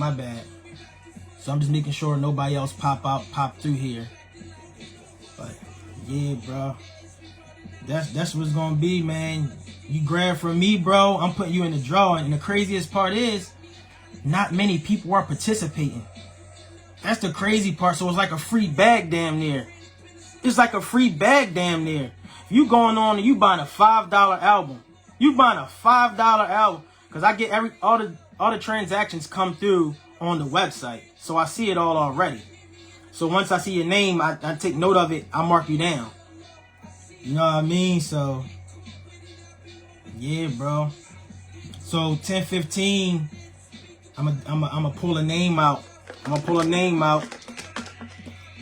My bad. So I'm just making sure nobody else pop through here. But yeah, bro. That's what it's gonna be, man. You grab from me, bro. I'm putting you in the draw. And the craziest part is, not many people are participating. That's the crazy part. So it's like a free bag damn near. It's like a free bag damn near. You going on and you buying a $5 album. You buying a $5 album. Cause I get all the transactions come through on the website. So I see it all already. So once I see your name, I take note of it, I mark you down. You know what I mean? So yeah, bro. So 10:15, I'm pull a name out. I'm gonna pull a name out.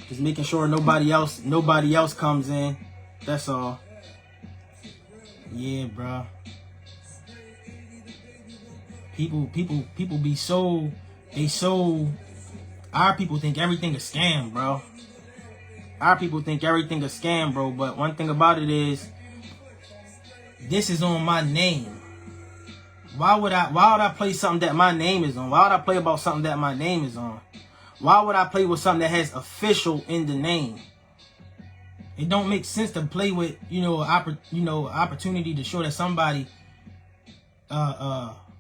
Just making sure nobody else comes in. That's all. Yeah, bro. People be so, our people think everything is scam, bro. Our people think everything is scam, bro. But one thing about it is, this is on my name. Why would I play something that my name is on? Why would I play about something that my name is on? Why would I play with something that has official in the name? It don't make sense to play with, opportunity to show that somebody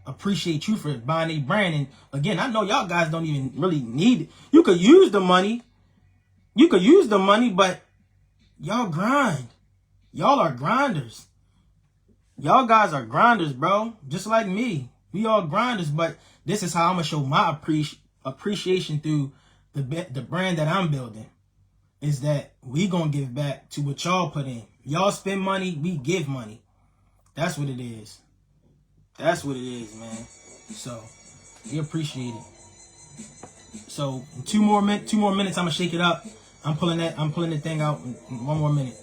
appreciate you for buying a brand. And again, I know y'all guys don't even really need it. You could use the money. But y'all grind. Y'all are grinders. Y'all guys are grinders, bro. Just like me. We all grinders, but this is how I'm going to show my appreciation through the brand that I'm building. Is that we going to give back to what y'all put in. Y'all spend money, we give money. That's what it is. That's what it is, man. So, we appreciate it. So, in two more minutes, I'm going to shake it up. I'm pulling the thing out in 1 more minute.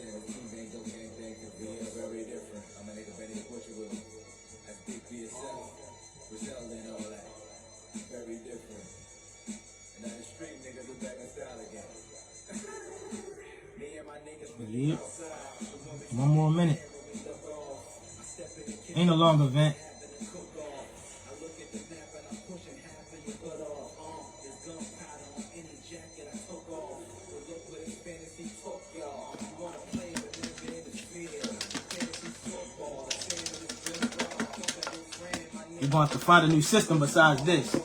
Yep. 1 more minute. Ain't a long event. You're going to have to find a new system besides this.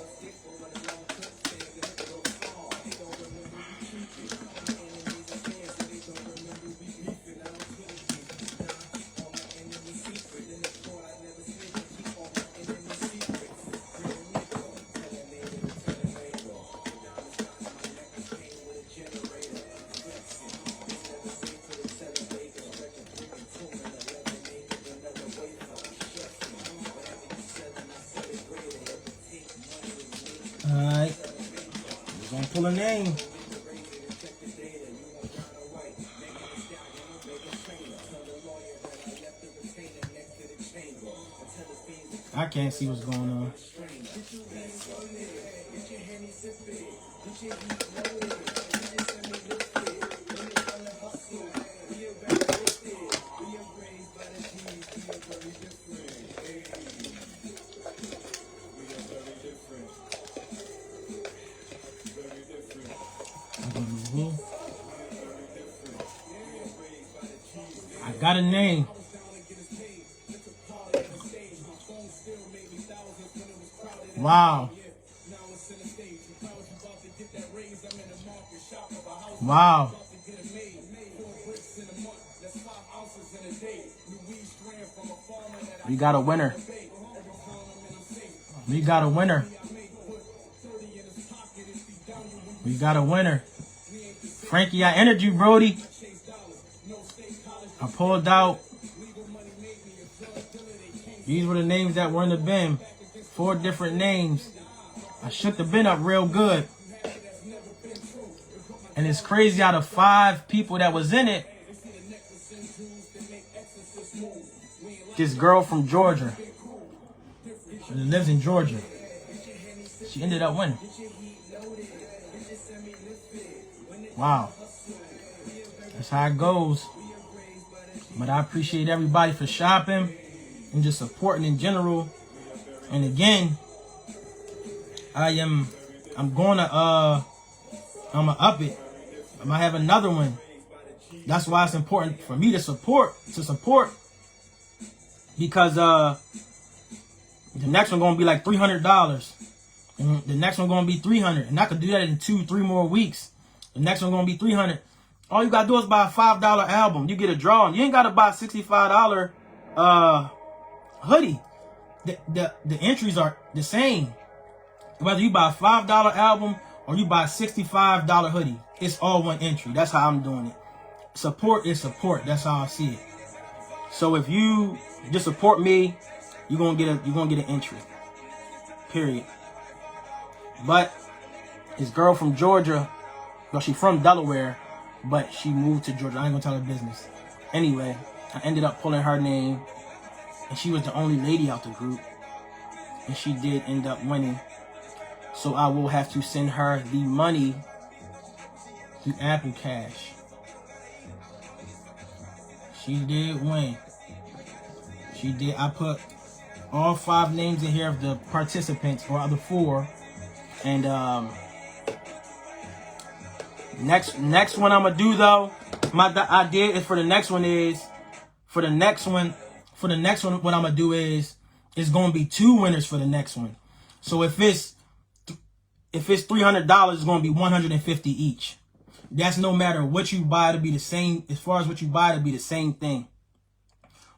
Alright, we're gonna pull a name. I can't see what's going on. I got a name. Wow. Wow. We got a winner. We got a winner. We got a winner. Frankie, I entered you, Brody. I pulled out. These were the names that were in the bin. 4 different names. I shook the bin up real good. And it's crazy, out of 5 people that was in it, this girl from Georgia, she lives in Georgia, she ended up winning. Wow. That's how it goes. But I appreciate everybody for shopping and just supporting in general. And again, I am I'm gonna up it. I might have another one. That's why it's important for me to support, because the next one gonna be like $300. And the next one gonna be $300, and I could do that in 2-3 more weeks. The next one gonna be $300. All you gotta do is buy a $5 album. You get a drawing. You ain't gotta buy a $65 hoodie. The entries are the same. Whether you buy a $5 album or you buy a $65 hoodie, it's all one entry. That's how I'm doing it. Support is support. That's how I see it. So if you just support me, you're gonna get an entry. Period. But this girl from Georgia, well, she's from Delaware, but she moved to Georgia. I ain't gonna tell her business. Anyway, I ended up pulling her name, and she was the only lady out the group, and she did end up winning. So I will have to send her the money through Apple Cash. She did win. She did. I put all 5 names in here of the participants, or the 4. And next one I'm gonna do though, my idea is for the next one what I'm gonna do is gonna be 2 winners for the next one. So if it's $300, it's gonna be $150 each. That's no matter what you buy, to be the same. As far as what you buy, to be the same thing.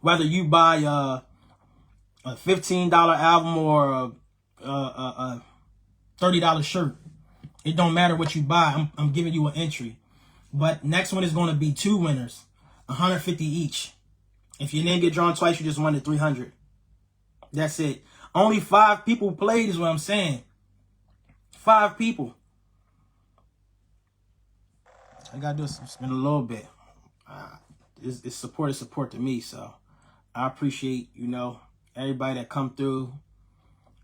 Whether you buy a $15 album or a $30 shirt, it don't matter what you buy. I'm giving you an entry. But next one is going to be 2 winners, $150 each. If your name get drawn twice, you just won the $300. That's it. Only 5 people played is what I'm saying. 5 people. I gotta do spend a little bit. It's support to me. So I appreciate, everybody that come through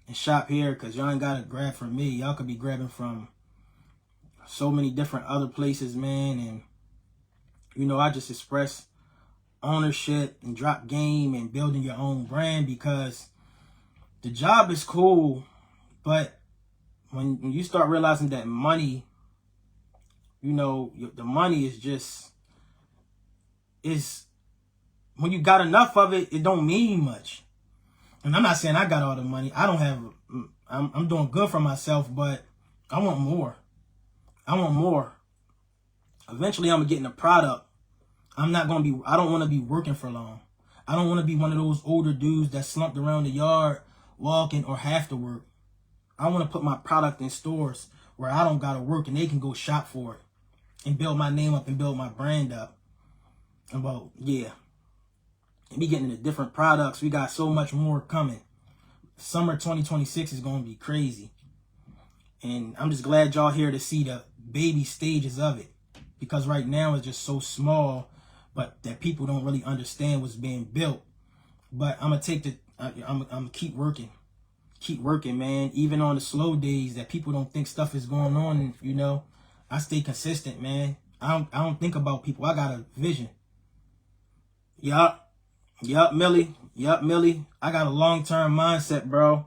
and shop here, because y'all ain't gotta grab from me. Y'all could be grabbing from so many different other places, man. And I just express ownership and drop game and building your own brand, because the job is cool, but when you start realizing that money, the money is when you got enough of it, it don't mean much. And I'm not saying I got all the money. I'm doing good for myself, but I want more. Eventually, I'm getting a product. I don't want to be working for long. I don't want to be one of those older dudes that slumped around the yard walking or have to work. I want to put my product in stores where I don't got to work and they can go shop for it and build my name up and build my brand up. And be getting into different products. We got so much more coming. Summer 2026 is going to be crazy. And I'm just glad y'all here to see the baby stages of it. Because right now it's just so small, but that people don't really understand what's being built. But I'm going to I'm going to keep working. Keep working, man. Even on the slow days that people don't think stuff is going on, I stay consistent, man. I don't think about people. I got a vision. Yup, Millie. I got a long-term mindset, bro.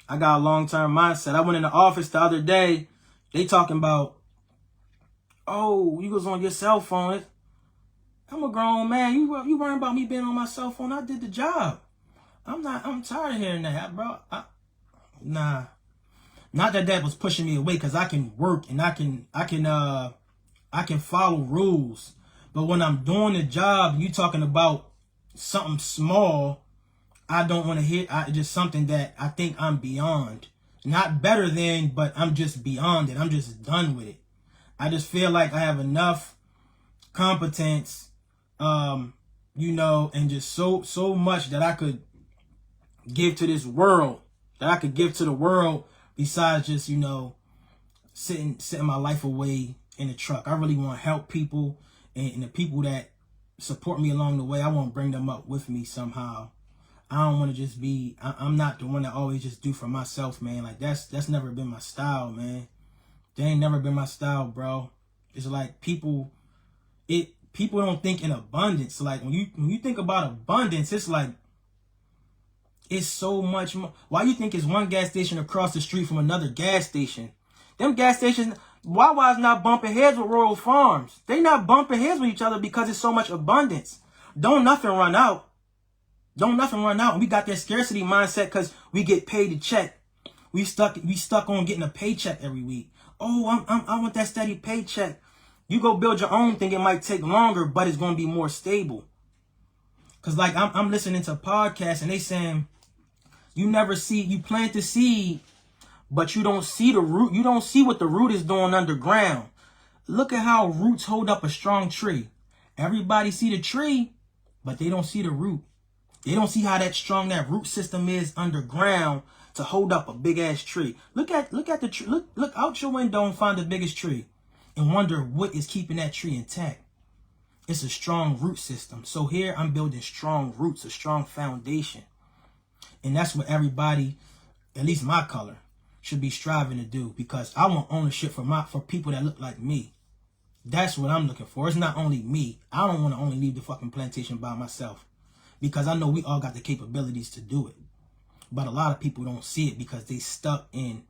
I got a long-term mindset. I went in the office the other day. They talking about, oh, you was on your cell phone. I'm a grown man. You worrying about me being on my cell phone? I did the job. I'm tired of hearing that, bro. Nah. Not that was pushing me away, because I can work and I can follow rules. But when I'm doing the job, you talking about something small, I don't want to hear. Just something that I think I'm beyond. Not better than, but I'm just beyond it. I'm just done with it. I just feel like I have enough competence, and just so much that I could give to this world, that I could give to the world, besides just, sitting my life away in the truck. I really want to help people, and the people that support me along the way, I want to bring them up with me somehow. I don't want to just be, I'm not the one that always just do for myself, man. Like that's never been my style, man. They ain't never been my style, bro. It's like people don't think in abundance. Like when you think about abundance, it's like, it's so much more. Why you think it's one gas station across the street from another gas station? Them gas stations, Wawa's not bumping heads with Royal Farms. They not bumping heads with each other because there's so much abundance. Don't nothing run out. Don't nothing run out. And we got that scarcity mindset because we get paid to check. We stuck on getting a paycheck every week. Oh, I want that steady paycheck. You go build your own thing. It might take longer, but it's going to be more stable. Because like I'm listening to podcasts and they saying you plant the seed, but you don't see the root. You don't see what the root is doing underground. Look at how roots hold up a strong tree. Everybody see the tree, but they don't see the root. They don't see how that strong that root system is underground to hold up a big ass tree. Look at the tree. Look out your window and find the biggest tree and wonder what is keeping that tree intact. It's a strong root system. So here I'm building strong roots, a strong foundation. And that's what everybody, at least my color, should be striving to do, because I want ownership for people that look like me. That's what I'm looking for. It's not only me. I don't want to only leave the fucking plantation by myself, because I know we all got the capabilities to do it. But a lot of people don't see it because they stuck in,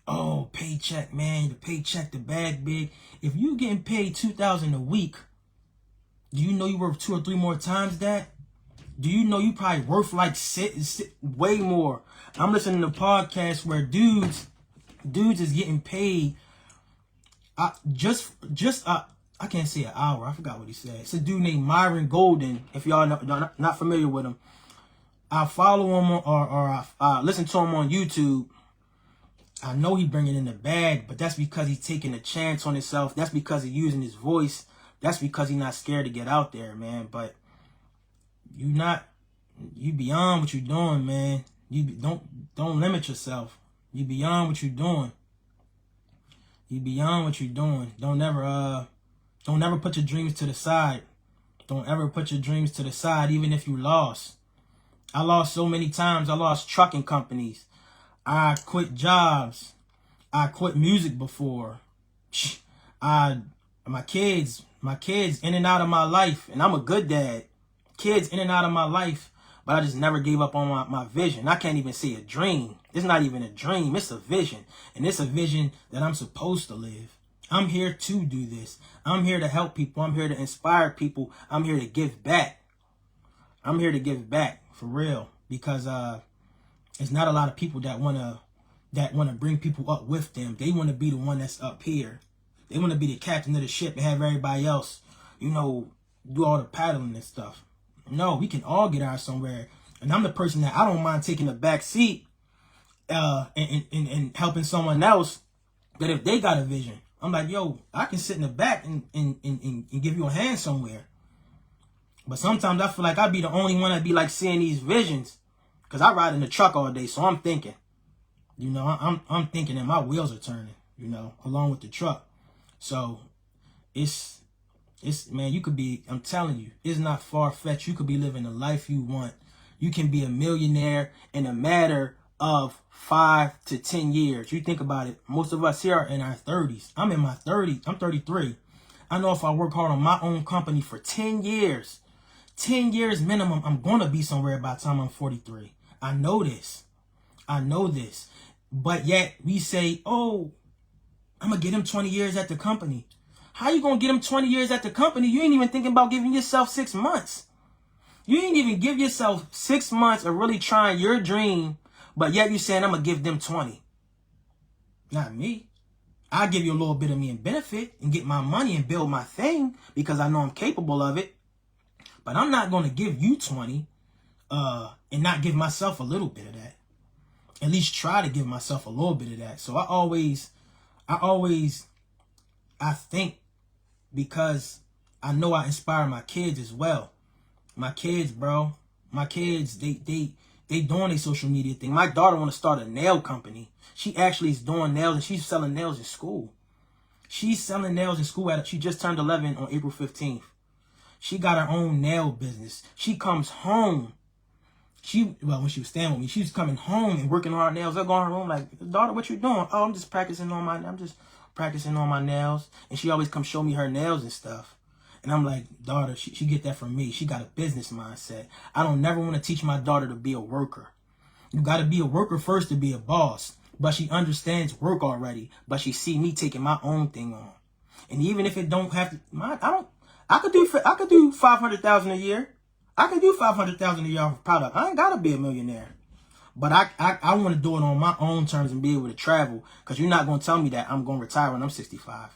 oh, paycheck, man, the paycheck, the bag big. If you getting paid $2,000 a week, do you know you worth 2 or 3 more times that? Do you know you probably worth like way more? I'm listening to podcasts where dudes is getting paid I can't say an hour. I forgot what he said. It's a dude named Myron Golden. If y'all not familiar with him, I follow him or I listen to him on YouTube. I know he bringing in the bag, but that's because he's taking a chance on himself. That's because he's using his voice. That's because he's not scared to get out there, man. But you beyond what you're doing, man. You don't limit yourself. You beyond what you're doing. You beyond what you're doing. Don't ever put your dreams to the side. Don't ever put your dreams to the side, even if you lost. I lost so many times. I lost trucking companies. I quit jobs. I quit music before. My kids in and out of my life, and I'm a good dad. Kids in and out of my life, but I just never gave up on my vision. I can't even say a dream. It's not even a dream. It's a vision, and it's a vision that I'm supposed to live. I'm here to do this. I'm here to help people. I'm here to inspire people. I'm here to give back. I'm here to give back for real, because there's not a lot of people that wanna bring people up with them. They want to be the one that's up here. They want to be the captain of the ship and have everybody else, do all the paddling and stuff. No, we can all get out somewhere. And I'm the person that I don't mind taking a back seat and helping someone else. But if they got a vision, I'm like, yo, I can sit in the back and give you a hand somewhere. But sometimes I feel like I'd be the only one that be like seeing these visions, because I ride in the truck all day. So I'm thinking, I'm thinking and my wheels are turning, along with the truck. So it's man, you could be, I'm telling you, it's not far-fetched. You could be living the life you want. You can be a millionaire in a matter of 5 to 10 years. You think about it. Most of us here are in our 30s. I'm in my 30s. I'm 33. I know if I work hard on my own company for 10 years, 10 years minimum, I'm going to be somewhere by the time I'm 43. I know this. But yet we say, oh, I'm going to get him 20 years at the company. How you going to get him 20 years at the company? You ain't even thinking about giving yourself 6 months. You ain't even give yourself 6 months of really trying your dream, but yet you saying, I'm going to give them 20. Not me. I'll give you a little bit of me in benefit and get my money and build my thing because I know I'm capable of it. But I'm not going to give you 20 and not give myself a little bit of that. At least try to give myself a little bit of that. So I think, because I know I inspire my kids as well. My kids, bro. My kids, they doing a social media thing. My daughter want to start a nail company. She actually is doing nails, and she's selling nails in school. She's selling nails in school. She just turned 11 on April 15th. She got her own nail business. She comes home. When she was staying with me, she was coming home and working on her nails. I go in her room like, daughter, what you doing? Oh, I'm just practicing on my nails. And she always come show me her nails and stuff. And I'm like, daughter, she get that from me. She got a business mindset. I don't never want to teach my daughter to be a worker. You got to be a worker first to be a boss. But she understands work already. But she see me taking my own thing on. And even if it don't have to, I could do 500,000 a year. I can do 500,000 a year off of product. I ain't gotta be a millionaire. But I want to do it on my own terms and be able to travel. Because you're not gonna tell me that I'm gonna retire when I'm 65.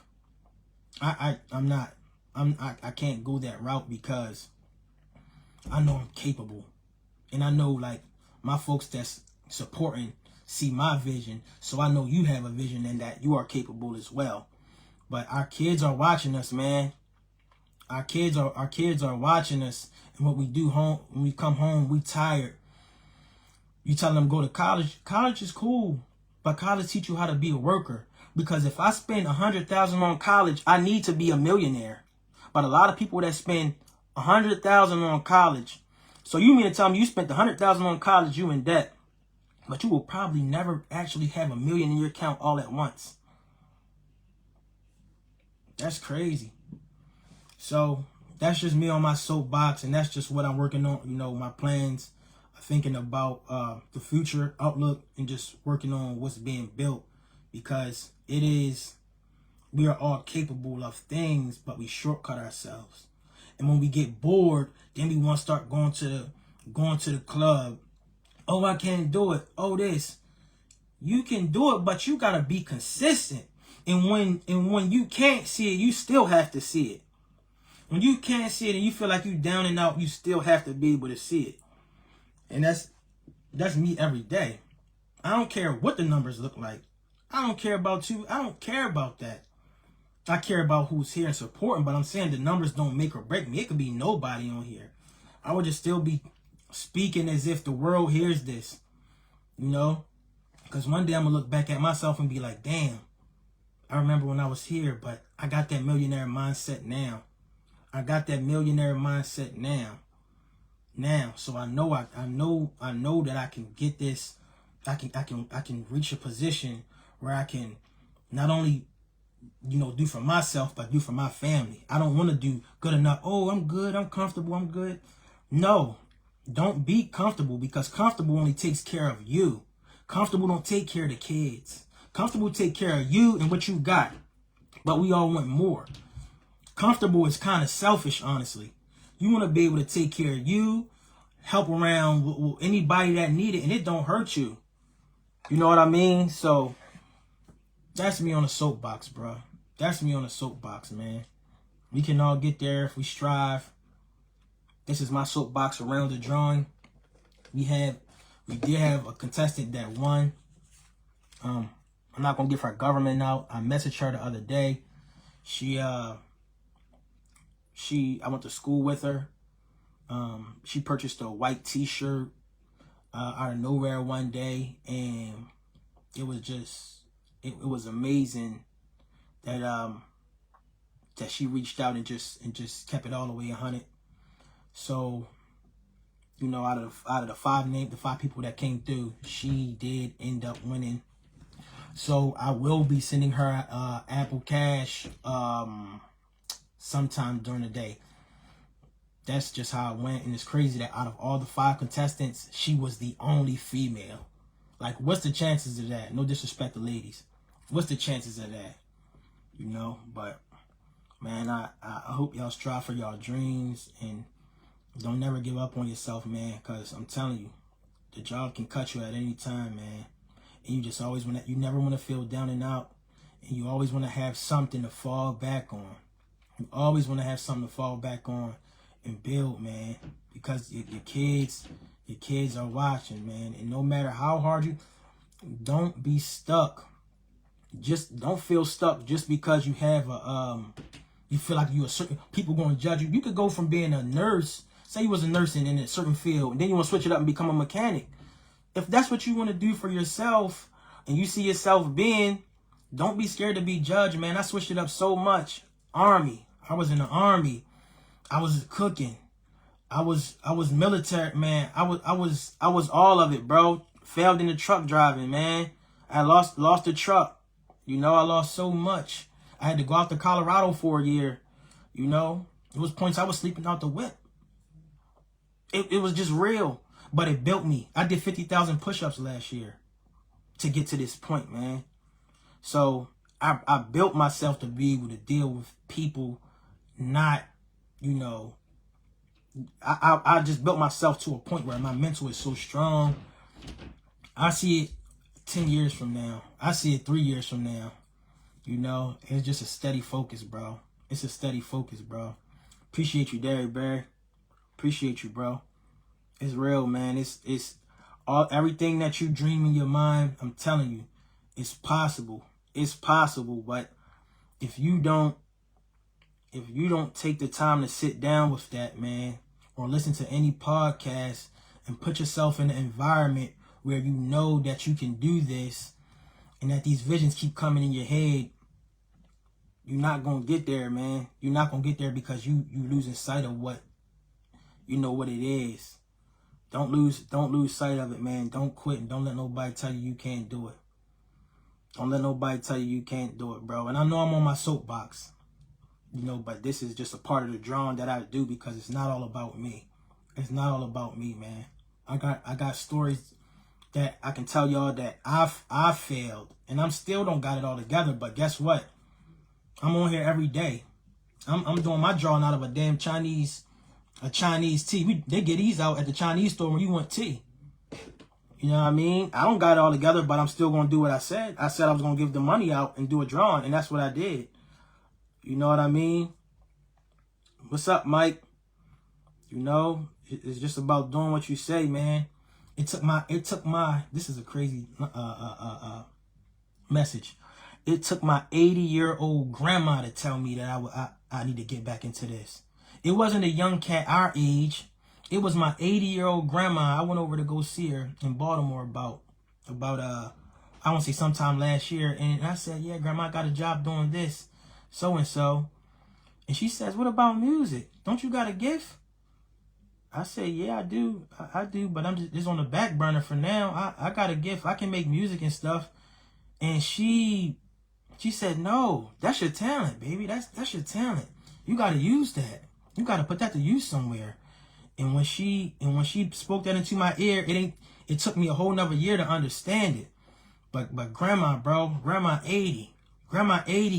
I'm not. I can't go that route because I know I'm capable. And I know like my folks that's supporting see my vision. So I know you have a vision and that you are capable as well. But our kids are watching us, man. Our kids are watching us. And what we do home, when we come home, we tired. You tell them go to college. College is cool. But college teach you how to be a worker. Because if I spend $100,000 on college, I need to be a millionaire. But a lot of people that spend $100,000 on college. So you mean to tell me you spent $100,000 on college, you in debt. But you will probably never actually have $1 million in your account all at once. That's crazy. So that's just me on my soapbox, and that's just what I'm working on. You know, my plans, thinking about the future outlook, and just working on what's being built, because we are all capable of things, but we shortcut ourselves. And when we get bored, then we want to start going to the club. Oh, I can't do it. Oh, this. You can do it, but you gotta be consistent. And when you can't see it, you still have to see it. When you can't see it and you feel like you down and out, you still have to be able to see it. And that's me every day. I don't care what the numbers look like. I don't care about you. I don't care about that. I care about who's here and supporting, but I'm saying the numbers don't make or break me. It could be nobody on here. I would just still be speaking as if the world hears this, you know? Because one day I'm going to look back at myself and be like, damn, I remember when I was here, but I got that millionaire mindset now. I got that millionaire mindset now. So I know that I can get this. I can reach a position where I can not only, you know, do for myself, but do for my family. I don't want to do good enough. Oh, I'm good. I'm comfortable. I'm good. No, don't be comfortable, because comfortable only takes care of you. Comfortable don't take care of the kids. Comfortable take care of you and what you got. But we all want more. Comfortable is kind of selfish, honestly. You want to be able to take care of you, help around with anybody that need it, and it don't hurt you. You know what I mean? So that's me on a soapbox, bro. That's me on a soapbox, man. We can all get there if we strive. This is my soapbox around the drawing. We did have a contestant that won. I'm not gonna give her government out. I messaged her the other day. I went to school with her. She purchased a white t-shirt out of nowhere one day, and it was just it was amazing that that she reached out and just kept it all the way 100. So, you know, out of the five people that came through, she did end up winning. So I will be sending her Apple Cash sometime during the day. That's just how it went. And it's crazy that out of all the 5 contestants, she was the only female. Like, what's the chances of that? No disrespect to ladies. What's the chances of that? You know, but man, I hope y'all strive for y'all dreams and don't never give up on yourself, man, because I'm telling you, the job can cut you at any time, man. And you just always you never want to feel down and out. And you always want to have something to fall back on. You always want to have something to fall back on and build, man. Because your kids are watching, man. And no matter how hard don't be stuck. Just don't feel stuck just because you have you feel like you're a certain, people going to judge you. You could go from being a nurse, say you was a nurse in a certain field, and then you want to switch it up and become a mechanic. If that's what you want to do for yourself and you see yourself being, don't be scared to be judged, man. I switched it up so much. Army. I was in the Army. I was cooking. I was military, man. I was all of it, bro. Failed in the truck driving, man. I lost the truck. You know, I lost so much. I had to go out to Colorado for a year. You know, it was points I was sleeping out the whip. It was just real. But it built me. I did 50,000 push-ups last year. to get to this point, man. So I built myself to be able to deal with people, not, you know, I just built myself to a point where my mental is so strong. I see it 10 years from now. I see it 3 years from now. You know, it's just a steady focus, bro. It's a steady focus, bro. Appreciate you, Derek Barry. Appreciate you, bro. It's real, man. It's all, everything that you dream in your mind, I'm telling you, it's possible. It's possible, but if you don't take the time to sit down with that, man, or listen to any podcast and put yourself in an environment where you know that you can do this and that these visions keep coming in your head, you're not going to get there, man. You're not going to get there because you losing sight of what, you know, what it is. Don't lose sight of it, man. Don't quit, and don't let nobody tell you can't do it. Don't let nobody tell you can't do it, bro. And I know I'm on my soapbox, you know, but this is just a part of the drawing that I do because it's not all about me. It's not all about me, man. I got stories that I can tell y'all that I failed, and I'm still don't got it all together. But guess what? I'm on here every day. I'm doing my drawing out of a damn Chinese tea. They get these out at the Chinese store when you want tea. You know what I mean? I don't got it all together, but I'm still going to do what I said. I said I was going to give the money out and do a drawing, and that's what I did. You know what I mean? What's up, Mike? You know, it's just about doing what you say, man. It took my, this is a crazy message. It took my 80-year-old grandma to tell me that I need to get back into this. It wasn't a young cat our age. It was my 80-year-old grandma. I went over to go see her in Baltimore about I want to say sometime last year. And I said, yeah, grandma, I got a job doing this, so-and-so. And she says, what about music? Don't you got a gift? I said, yeah, I do. I do, but I'm just on the back burner for now. I got a gift. I can make music and stuff. And she said, no, that's your talent, baby. That's your talent. You got to use that. You got to put that to use somewhere. And when she spoke that into my ear, it took me a whole nother year to understand it. But grandma, bro, grandma 80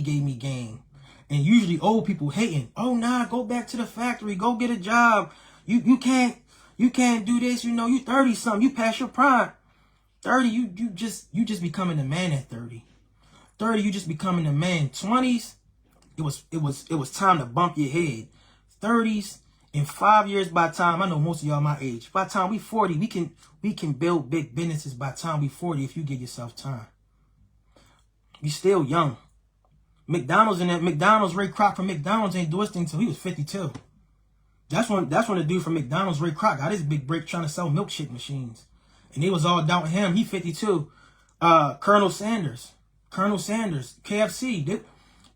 gave me game. And usually old people hating, oh nah, go back to the factory, go get a job. You can't do this, you know, you 30 something, you past your prime. 30, you just becoming a man at 30. 30, you just becoming a man. 20s, it was time to bump your head. 30s, in 5 years, by the time, I know most of y'all my age, by the time we 40, we can build big businesses by the time we 40 if you give yourself time. You still young. McDonald's, Ray Kroc from McDonald's ain't do his thing until he was 52. That's when the dude from McDonald's, Ray Kroc, got his big break trying to sell milkshake machines. And they was all doubting him. He 52. Colonel Sanders, KFC.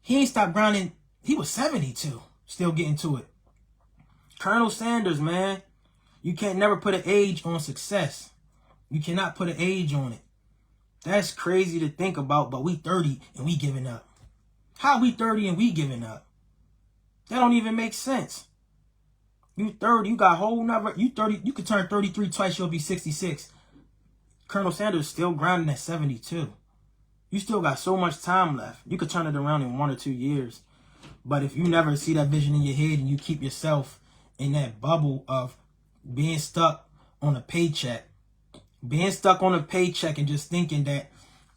He ain't stopped grinding. He was 72, still getting to it. Colonel Sanders, man. You can't never put an age on success. You cannot put an age on it. That's crazy to think about, but we 30 and we giving up. How we 30 and we giving up? That don't even make sense. You 30, you got a whole nother, you 30, you could turn 33 twice, you'll be 66. Colonel Sanders still grinding at 72. You still got so much time left. You could turn it around in 1 or 2 years. But if you never see that vision in your head and you keep yourself in that bubble of being stuck on a paycheck, and just thinking that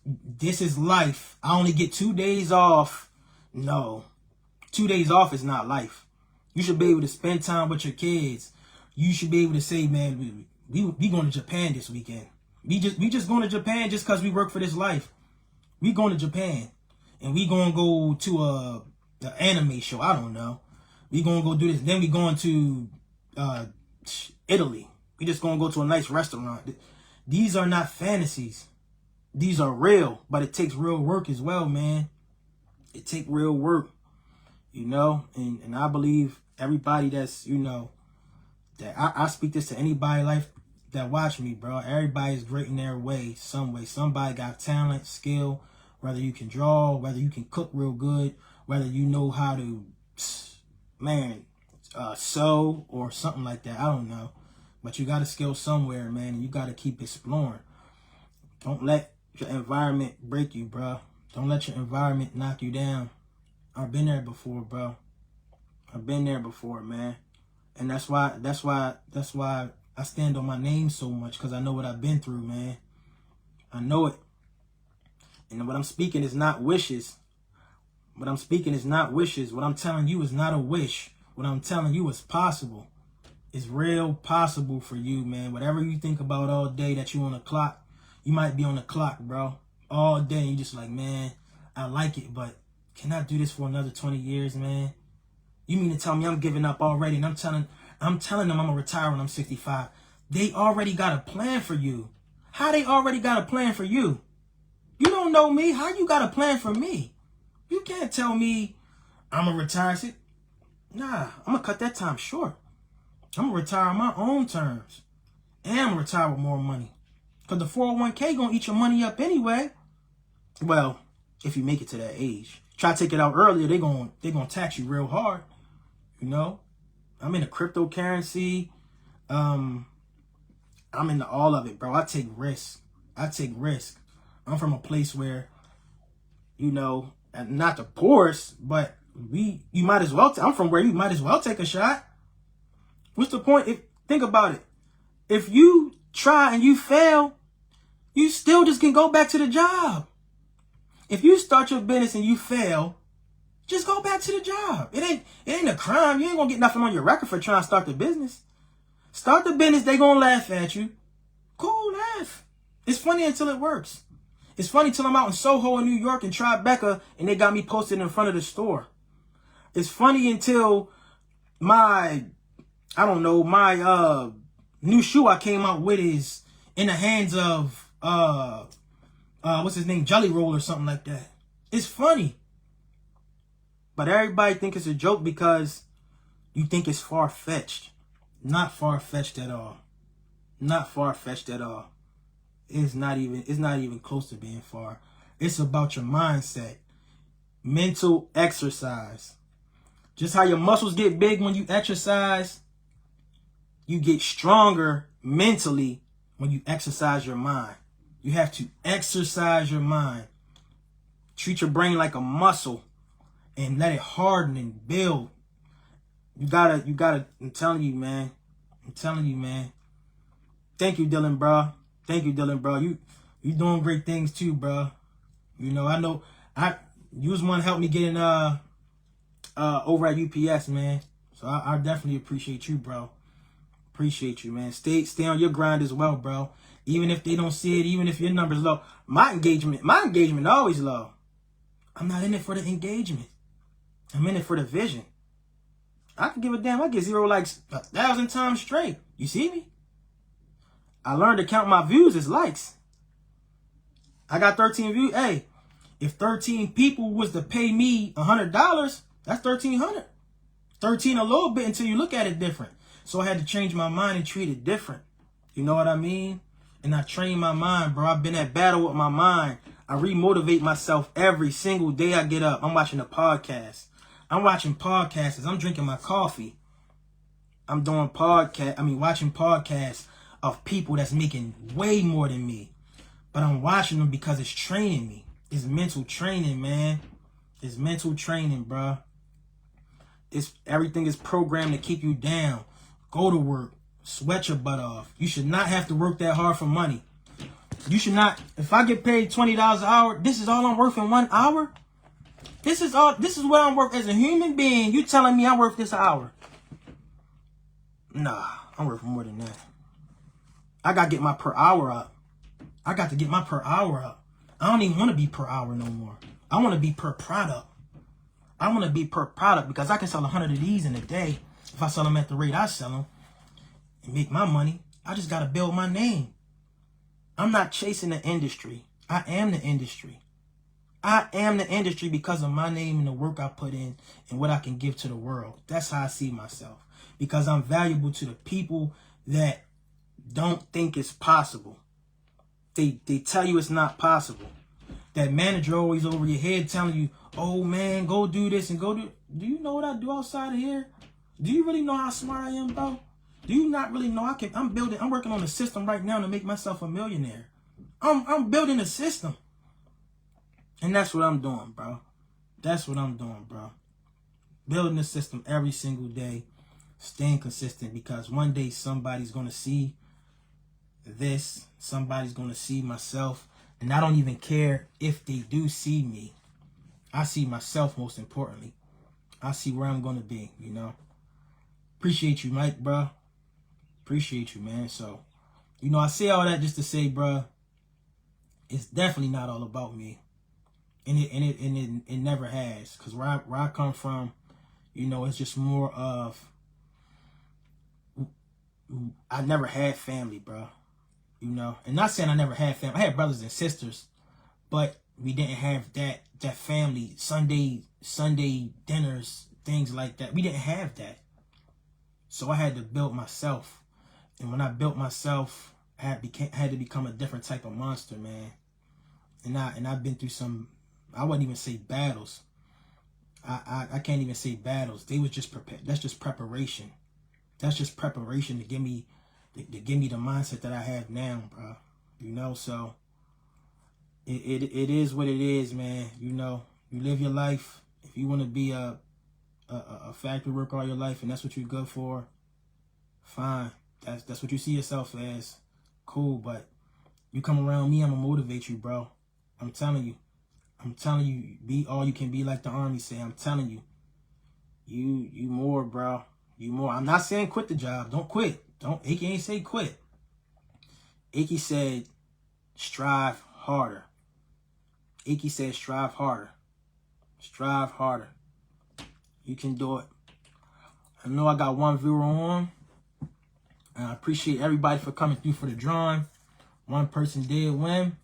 this is life, I only get 2 days off. No, 2 days off is not life. You should be able to spend time with your kids. You should be able to say, man, we going to Japan this weekend. We just going to Japan just because we work for this life. We going to Japan. And we going to go to the anime show. I don't know. We going to go do this. Then we going to Italy. We just going to go to a nice restaurant. These are not fantasies. These are real. But it takes real work as well, man. It takes real work. You know? And I believe everybody that's, you know, that I speak this to anybody life that watch me, bro. Everybody's great in their way, some way. Somebody got talent, skill, whether you can draw, whether you can cook real good, whether you know how to, sew or something like that. I don't know. But you got a skill somewhere, man, and you got to keep exploring. Don't let your environment break you, bro. Don't let your environment knock you down. I've been there before, bro. I've been there before, man. And that's why I stand on my name so much, because I know what I've been through, man. I know it. And what I'm speaking is not wishes. What I'm speaking is not wishes. What I'm telling you is not a wish. What I'm telling you is possible. It's real possible for you, man. Whatever you think about all day that you on the clock, you might be on the clock, bro. All day. You just like, man, I like it, but can I do this for another 20 years, man? You mean to tell me I'm giving up already? And I'm telling them I'm gonna retire when I'm 65. They already got a plan for you. How they already got a plan for you? You don't know me. How you got a plan for me? You can't tell me I'm gonna retire. Nah, I'm gonna cut that time short. I'm gonna retire on my own terms. And I'm gonna retire with more money. Because the 401k gonna eat your money up anyway. Well, if you make it to that age. Try to take it out earlier, they're gonna tax you real hard. You know? I'm into cryptocurrency. I'm into all of it, bro. I take risks. I'm from a place where, you know, not the poorest, but you might as well. I'm from where you might as well take a shot. What's the point? Think about it. If you try and you fail, you still just can go back to the job. If you start your business and you fail, just go back to the job. It ain't a crime. You ain't gonna get nothing on your record for trying to start the business. Start the business, they gonna laugh at you. Cool, laugh. It's funny until it works. It's funny till I'm out in Soho in New York and Tribeca and they got me posted in front of the store. It's funny until my new shoe I came out with is in the hands of what's his name, Jelly Roll or something like that. It's funny. But everybody think it's a joke because you think it's far-fetched. Not far-fetched at all. Not far-fetched at all. It's not even close to being far. It's about your mindset. Mental exercise. Just how your muscles get big when you exercise, you get stronger mentally when you exercise your mind. You have to exercise your mind. Treat your brain like a muscle and let it harden and build. You gotta, I'm telling you, man. Thank you, Dylan, bro. You doing great things too, bro. You know, I know you was one to help me get in over at UPS, man. So I definitely appreciate you, bro. Appreciate you, man. Stay on your grind as well, bro. Even if they don't see it, even if your number's low. My engagement always low. I'm not in it for the engagement. I'm in it for the vision. I can give a damn. I get 0 likes 1,000 times straight. You see me? I learned to count my views as likes. I got 13 views. Hey, if 13 people was to pay me $100, that's 1,300. 13 a little bit until you look at it different. So I had to change my mind and treat it different. You know what I mean? And I train my mind, bro. I've been at battle with my mind. I remotivate myself every single day I get up. I'm watching a podcast. I'm watching podcasts as I'm drinking my coffee. I'm doing watching podcasts of people that's making way more than me. But I'm watching them because it's training me. It's mental training, man. It's mental training, bro. Everything is programmed to keep you down. Go to work. Sweat your butt off. You should not have to work that hard for money. You should not. If I get paid $20 an hour, this is all I'm worth in 1 hour? This is what I'm worth as a human being. You telling me I'm worth this hour? Nah, I'm worth more than that. I got to get my per hour up. I don't even want to be per hour no more. I want to be per product. Because I can sell 100 of these in a day. If I sell them at the rate I sell them and make my money, I just got to build my name. I'm not chasing the industry. I am the industry. I am the industry because of my name and the work I put in and what I can give to the world. That's how I see myself. Because I'm valuable to the people that don't think it's possible. They tell you it's not possible. That manager always over your head telling you, oh man, go do this and go do. Do you know what I do outside of here? Do you really know how smart I am, bro? Do you not really know I'm working on a system right now to make myself a millionaire? I'm building a system. And that's what I'm doing, bro. That's what I'm doing, bro. Building a system every single day. Staying consistent, because one day somebody's going to see this. Somebody's going to see myself. And I don't even care if they do see me. I see myself most importantly. I see where I'm going to be, you know. Appreciate you, Mike, bro. Appreciate you, man. So, you know, I say all that just to say, bro, it's definitely not all about me. And it never has. Because where I come from, you know, it's just more of, I never had family, bro. You know, and not saying I never had family. I had brothers and sisters, but we didn't have that family Sunday dinners, things like that. We didn't have that. So I had to build myself. And when I built myself, I had to become a different type of monster, man. And I've been through some, I wouldn't even say battles. I can't even say battles. They was just prepared. That's just preparation. That's just preparation to give me the mindset that I have now, bro. You know, so it is what it is, man. You know, you live your life. If you want to be a factory worker all your life and that's what you're good for, fine. That's what you see yourself as. Cool, but you come around me, I'm gonna motivate you, bro. I'm telling you. I'm telling you, be all you can be, like the Army say. I'm telling you. You more, bro. You more. I'm not saying quit the job. Don't quit. Ike ain't say quit. Ike said strive harder. Ike said strive harder. Strive harder. You can do it. I know I got one viewer on. And I appreciate everybody for coming through for the drawing. One person did win.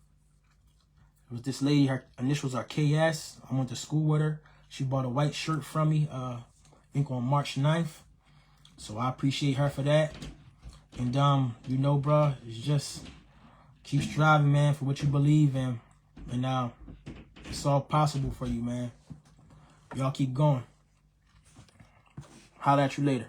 It was this lady. Her initials are KS. I went to school with her. She bought a white shirt from me, I think on March 9th. So I appreciate her for that. And, you know, bro, it's just keep striving, man, for what you believe in. And it's all possible for you, man. Y'all keep going. Holler at you later.